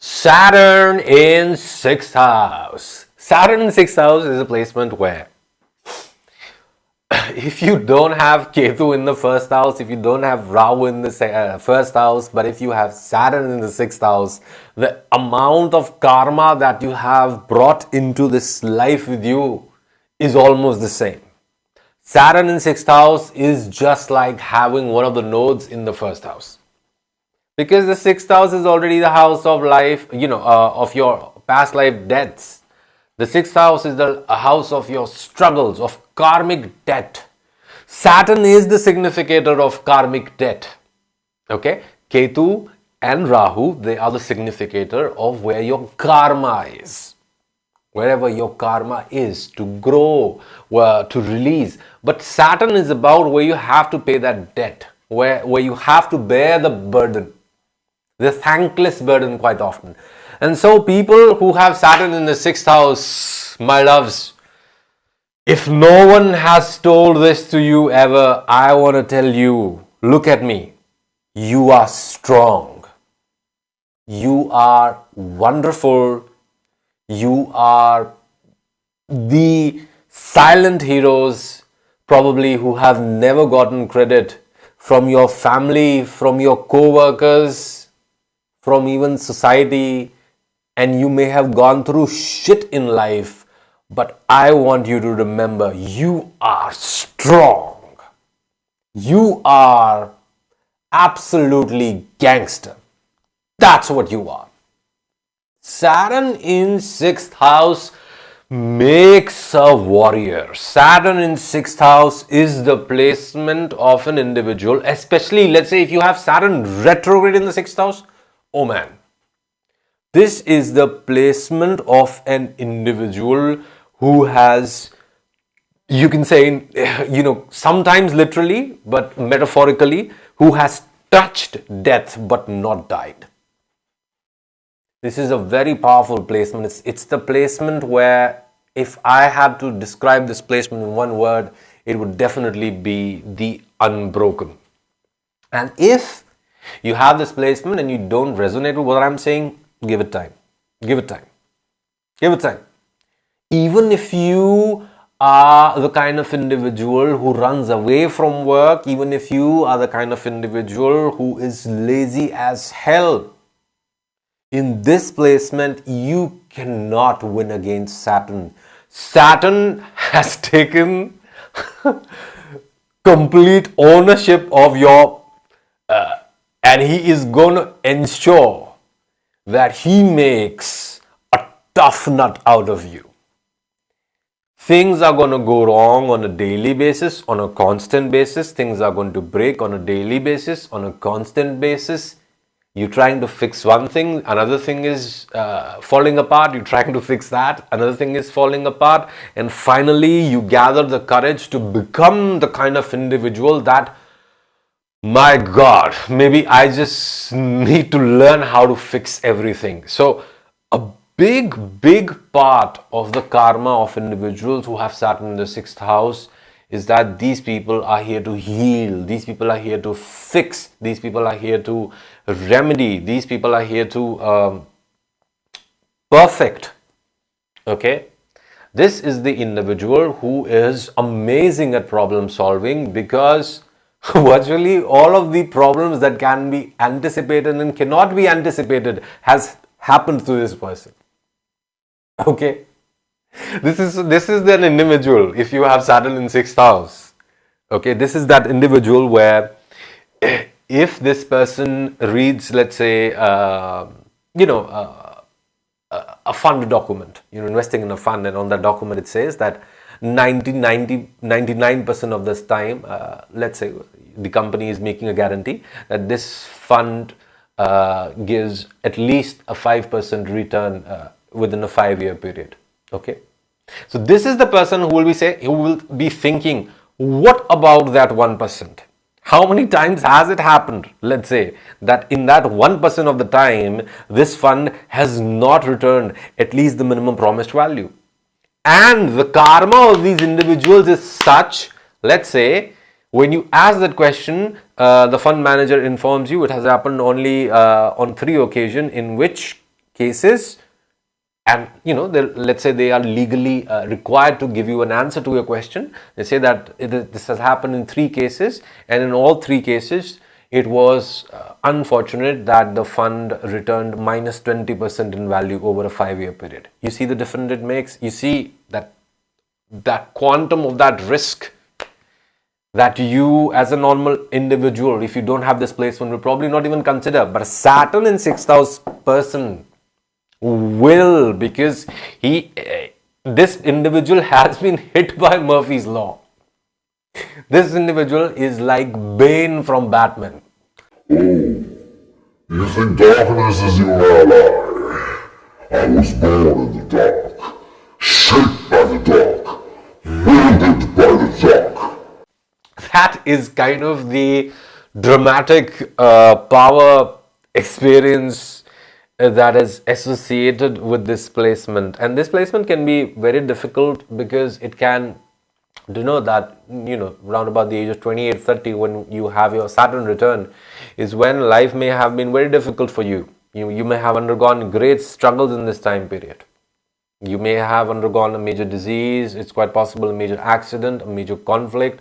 Saturn in 6th house. Saturn in 6th house is a placement where if you don't have Ketu in the 1st house, if you don't have Rahu in the 1st house, but if you have Saturn in the 6th house, the amount of karma that you have brought into this life with you is almost the same. Saturn in 6th house is just like having one of the nodes in the 1st house. Because the 6th house is already the house of life, of your past life debts. The 6th house is the house of your struggles, of karmic debt. Saturn is the significator of karmic debt. Okay? Ketu and Rahu, they are the significator of where your karma is. Wherever your karma is, to grow, to release. But Saturn is about where you have to pay that debt, where you have to bear the burden. The thankless burden quite often. And so people who have Saturn in the 6th house, my loves, if no one has told this to you ever, I want to tell you, look at me. You are strong. You are wonderful. You are the silent heroes probably who have never gotten credit from your family, from your co-workers, from even society, and you may have gone through shit in life, but I want you to remember, you are strong. You are absolutely gangster. That's what you are. Saturn in 6th house makes a warrior. Saturn in 6th house is the placement of an individual, especially let's say if you have Saturn retrograde in the 6th house. Oh man, this is the placement of an individual who has, you can say, sometimes literally, but metaphorically, who has touched death but not died. This is a very powerful placement. It's the placement where, if I had to describe this placement in one word, it would definitely be the unbroken. And if you have this placement and you don't resonate with what I'm saying, give it time. Give it time. Give it time. Even if you are the kind of individual who runs away from work, even if you are the kind of individual who is lazy as hell, in this placement, you cannot win against Saturn. Saturn has taken complete ownership of your and he is going to ensure that he makes a tough nut out of you. Things are going to go wrong on a daily basis, on a constant basis. Things are going to break on a daily basis, on a constant basis. You're trying to fix one thing, another thing is falling apart. You're trying to fix that, another thing is falling apart. And finally, you gather the courage to become the kind of individual that, my God, maybe I just need to learn how to fix everything. So a big part of the karma of individuals who have Saturn in the 6th house is that these people are here to heal. These people are here to fix. These people are here to remedy. These people are here to perfect. Okay? This is the individual who is amazing at problem solving, because virtually all of the problems that can be anticipated and cannot be anticipated has happened to this person. Okay, this is an individual. If you have Saturn in 6th house, okay, this is that individual where if this person reads, let's say, a fund document, investing in a fund, and on that document it says that 99% of this time, let's say the company is making a guarantee that this fund gives at least a 5% return within a 5-year period. Okay, so this is the person who will be thinking, what about that 1%? How many times has it happened, let's say, that in that 1% of the time, this fund has not returned at least the minimum promised value? And the karma of these individuals is such, let's say, when you ask that question, the fund manager informs you it has happened only on 3 occasions in which cases, and let's say they are legally required to give you an answer to your question. They say that this has happened in 3 cases, and in all 3 cases it was unfortunate that the fund returned minus 20% in value over a 5-year period. You see the difference it makes. You see that quantum of that risk that you as a normal individual, if you don't have this placement, will probably not even consider. But a Saturn in 6th house person will, because this individual has been hit by Murphy's law. This individual is like Bane from Batman. Oh, you think darkness is your ally? I was born in the dark, shaped by the dark, wielded by the dark. That is kind of the dramatic power experience that is associated with this placement. And this placement can be very difficult because it can denote that, round about the age of 28-30, when you have your Saturn return, is when life may have been very difficult for you. You may have undergone great struggles in this time period. You may have undergone a major disease. It's quite possible a major accident, a major conflict.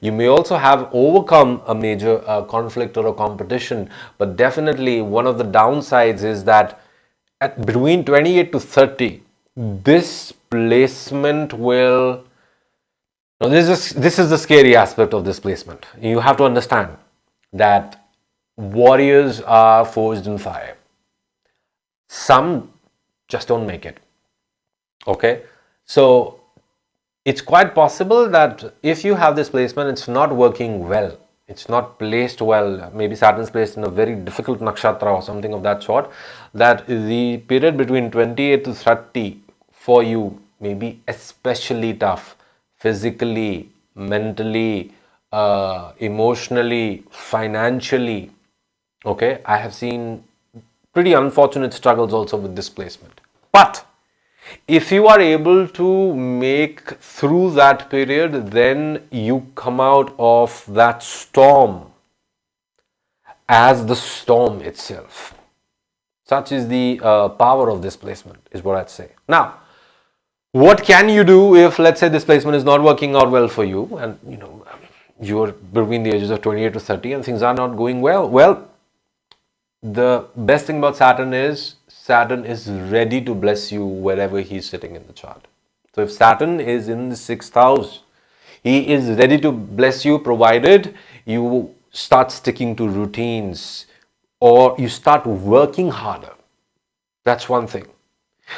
You may also have overcome a major conflict or a competition, but definitely one of the downsides is that between 28 to 30, this placement will... Now, this is the scary aspect of this placement. You have to understand that warriors are forged in fire. Some just don't make it. Okay? So, it's quite possible that if you have this placement, it's not working well. It's not placed well. Maybe Saturn is placed in a very difficult nakshatra or something of that sort. That the period between 28 to 30 for you may be especially tough. Physically, mentally, emotionally, financially. Okay, I have seen pretty unfortunate struggles also with this placement. But if you are able to make through that period, then you come out of that storm as the storm itself. Such is the power of this placement, is what I'd say. Now, what can you do if, let's say, this placement is not working out well for you, and you're between the ages of 28 to 30 and things are not going well? Well, the best thing about Saturn is ready to bless you wherever he's sitting in the chart. So if Saturn is in the 6th house, he is ready to bless you, provided you start sticking to routines or you start working harder. That's one thing.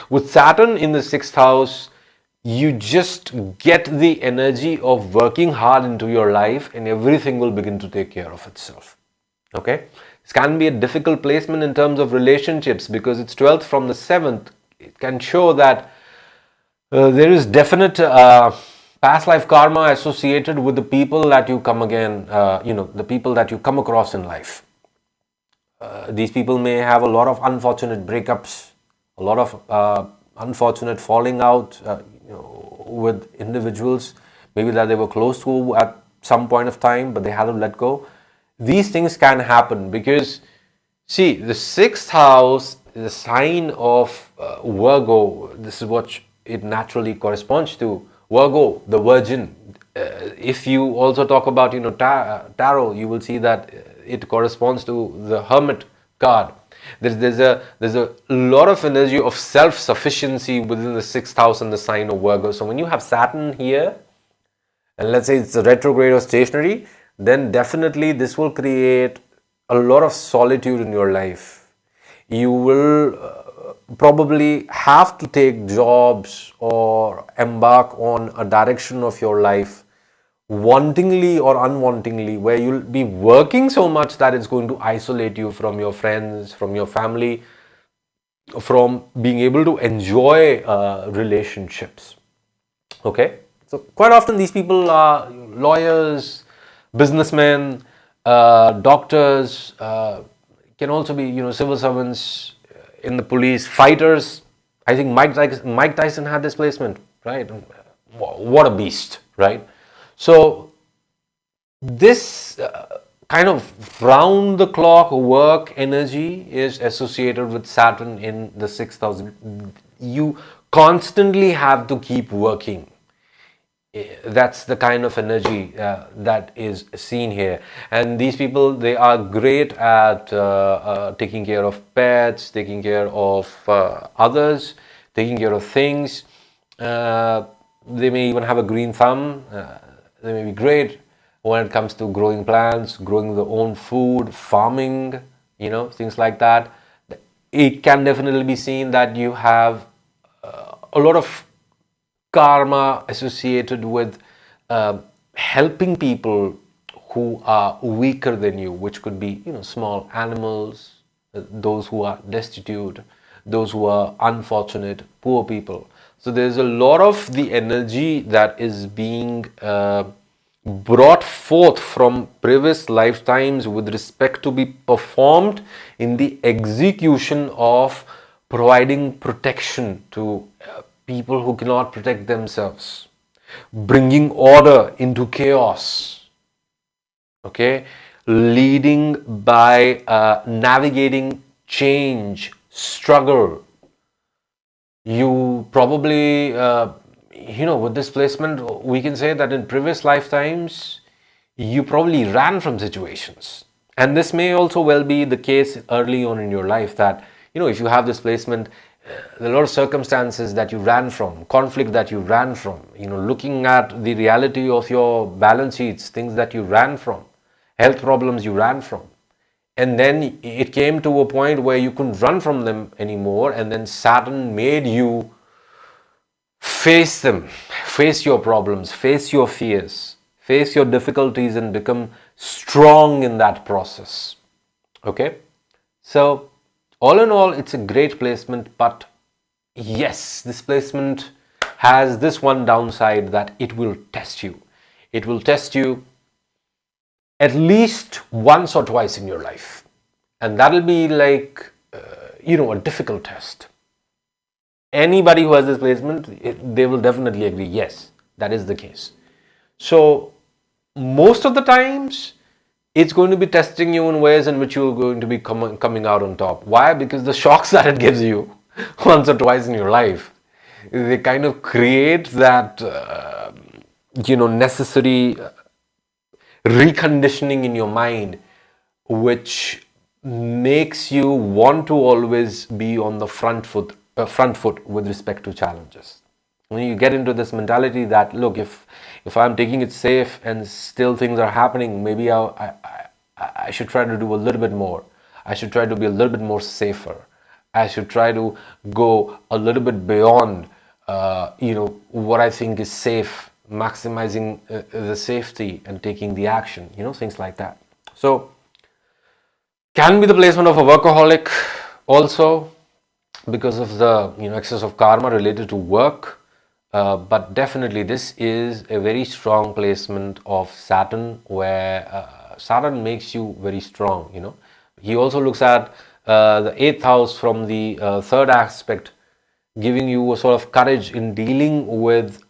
With Saturn in the 6th house, you just get the energy of working hard into your life and everything will begin to take care of itself. Okay? This can be a difficult placement in terms of relationships because it's 12th from the 7th. It can show that there is definite past life karma associated with the people that you come the people that you come across in life. These people may have a lot of unfortunate breakups, a lot of unfortunate falling out with individuals, maybe that they were close to at some point of time, but they had to let go. These things can happen because, see, the 6th house is a sign of Virgo. This is what it naturally corresponds to. Virgo, the Virgin. If you also talk about, tarot, you will see that it corresponds to the Hermit card. There's a lot of energy of self-sufficiency within the 6th house and the sign of Virgo. So when you have Saturn here, and let's say it's a retrograde or stationary, then definitely this will create a lot of solitude in your life. You will probably have to take jobs or embark on a direction of your life, wantingly or unwantingly, where you'll be working so much that it's going to isolate you from your friends, from your family, from being able to enjoy relationships. Okay? So quite often these people are lawyers, businessmen, doctors, can also be, civil servants, in the police, fighters. I think Mike Tyson had this placement, right? What a beast, right? So this kind of round the clock work energy is associated with Saturn in the 6th house. You constantly have to keep working. That's the kind of energy that is seen here. And these people, they are great at taking care of pets, taking care of others, taking care of things. They may even have a green thumb. They may be great when it comes to growing plants, growing their own food, farming, things like that. It can definitely be seen that you have a lot of karma associated with helping people who are weaker than you, which could be, small animals, those who are destitute, those who are unfortunate, poor people. So there's a lot of the energy that is being brought forth from previous lifetimes with respect to be performed in the execution of providing protection to people who cannot protect themselves, bringing order into chaos, okay, leading by navigating change, struggle. You probably, with this placement, we can say that in previous lifetimes, you probably ran from situations. And this may also well be the case early on in your life that, if you have this placement, there are a lot of circumstances that you ran from, conflict that you ran from, looking at the reality of your balance sheets, things that you ran from, health problems you ran from. And then it came to a point where you couldn't run from them anymore, and then Saturn made you face them, face your problems, face your fears, face your difficulties, and become strong in that process. Okay? So, all in all, it's a great placement, but yes, this placement has this one downside that it will test you. It will test you at least once or twice in your life. And that'll be like, a difficult test. Anybody who has this placement, they will definitely agree, yes, that is the case. So, most of the times, it's going to be testing you in ways in which you're going to be coming out on top. Why? Because the shocks that it gives you once or twice in your life, they kind of create that, necessary reconditioning in your mind, which makes you want to always be on the front foot with respect to challenges. When you get into this mentality that, look, if I'm taking it safe and still things are happening, maybe I should try to do a little bit more. I should try to be a little bit more safer. I should try to go a little bit beyond, what I think is safe, maximizing the safety and taking the action, things like that. So, can be the placement of a workaholic also because of the, excess of karma related to work. But definitely this is a very strong placement of Saturn, where Saturn makes you very strong, He also looks at the 8th house from the 3rd aspect, giving you a sort of courage in dealing with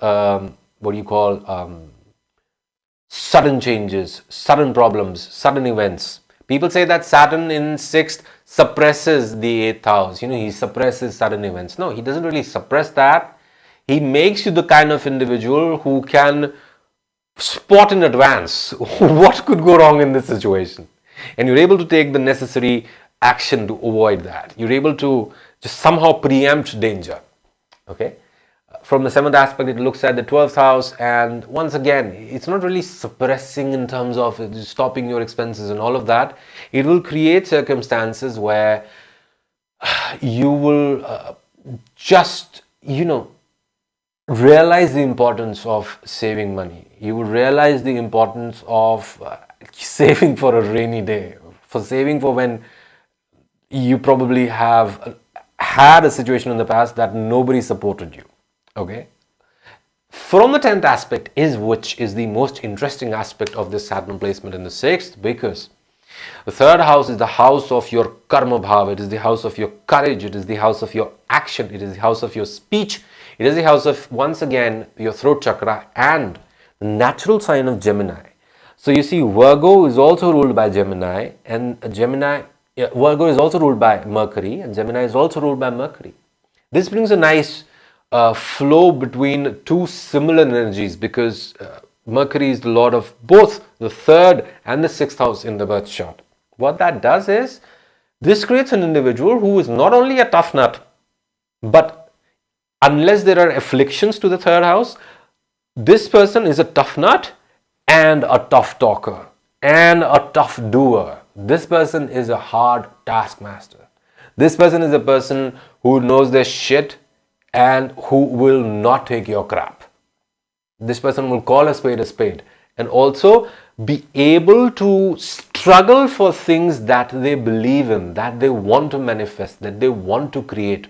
sudden changes, sudden problems, sudden events. People say that Saturn in 6th suppresses the 8th house, he suppresses sudden events. No, he doesn't really suppress that. He makes you the kind of individual who can spot in advance what could go wrong in this situation. And you're able to take the necessary action to avoid that. You're able to just somehow preempt danger. Okay? From the 7th aspect, it looks at the 12th house, and once again, it's not really suppressing in terms of stopping your expenses and all of that. It will create circumstances where you will just, realize the importance of saving money. You will realize the importance of saving for a rainy day, for saving for when you probably have had a situation in the past that nobody supported you. Okay? From the 10th aspect which is the most interesting aspect of this Saturn placement in the 6th, because the 3rd house is the house of your karma bhava. It is the house of your courage. It is the house of your action. It is the house of your speech. It is the house of, once again, your throat chakra and the natural sign of Gemini. So you see, Virgo is also ruled by Gemini, and Virgo is also ruled by Mercury, and Gemini is also ruled by Mercury. This brings a nice flow between two similar energies, because Mercury is the lord of both the 3rd and the 6th house in the birth chart. What that does is, this creates an individual who is not only a tough nut, but unless there are afflictions to the 3rd house, this person is a tough nut and a tough talker and a tough doer. This person is a hard taskmaster. This person is a person who knows their shit and who will not take your crap. This person will call a spade, and also be able to struggle for things that they believe in, that they want to manifest, that they want to create.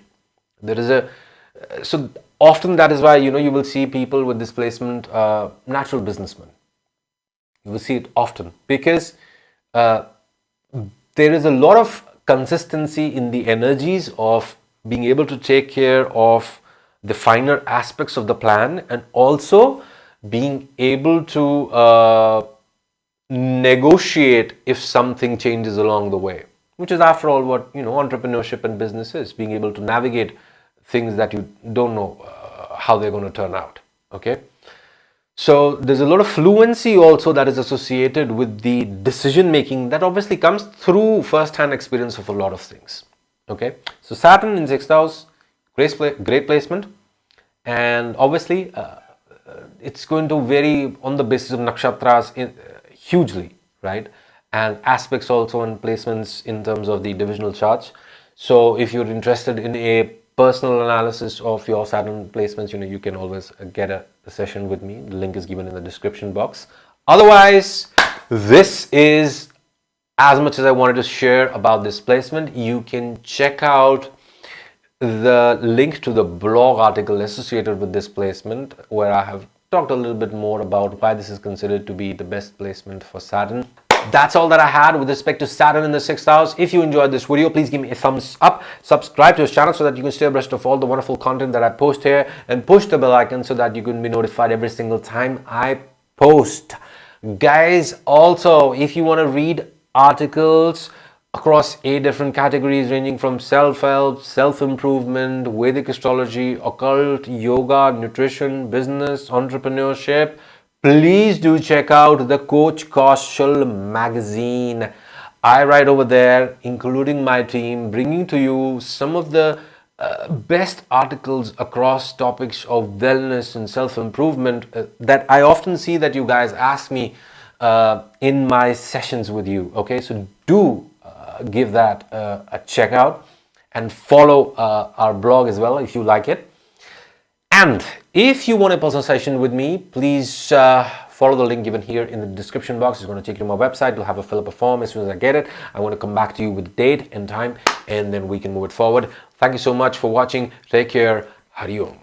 So often that is why, you will see people with this placement, natural businessmen. You will see it often, because there is a lot of consistency in the energies of being able to take care of the finer aspects of the plan, and also being able to negotiate if something changes along the way, which is after all what entrepreneurship and business is, being able to navigate things that you don't know how they're going to turn out. Okay, so there's a lot of fluency also that is associated with the decision making that obviously comes through first-hand experience of a lot of things. Okay, so Saturn in 6th house, great placement, and obviously it's going to vary on the basis of nakshatras hugely, right? And aspects also and placements in terms of the divisional charts. So if you're interested in a personal analysis of your Saturn placements, you can always get a session with me. The link is given in the description box. Otherwise, this is as much as I wanted to share about this placement. You can check out the link to the blog article associated with this placement, where I have talked a little bit more about why this is considered to be the best placement for Saturn. That's all that I had with respect to Saturn in the 6th house. If you enjoyed this video, please give me a thumbs up, subscribe to this channel so that you can stay abreast of all the wonderful content that I post here, and push the bell icon so that you can be notified every single time I post. Guys, also, if you want to read articles across 8 different categories ranging from self-help, self-improvement, Vedic astrology, occult, yoga, nutrition, business, entrepreneurship, please do check out the Coach Kaushal magazine. I write over there, including my team, bringing to you some of the best articles across topics of wellness and self-improvement that I often see that you guys ask me in my sessions with you. Okay, so do give that a check out, and follow our blog as well if you like it. And if you want a personal session with me, please follow the link given here in the description box. It's going to take you to my website. You'll have to fill up a form. As soon as I get it, I want to come back to you with the date and time, and then we can move it forward. Thank you so much for watching. Take care. Hari Om.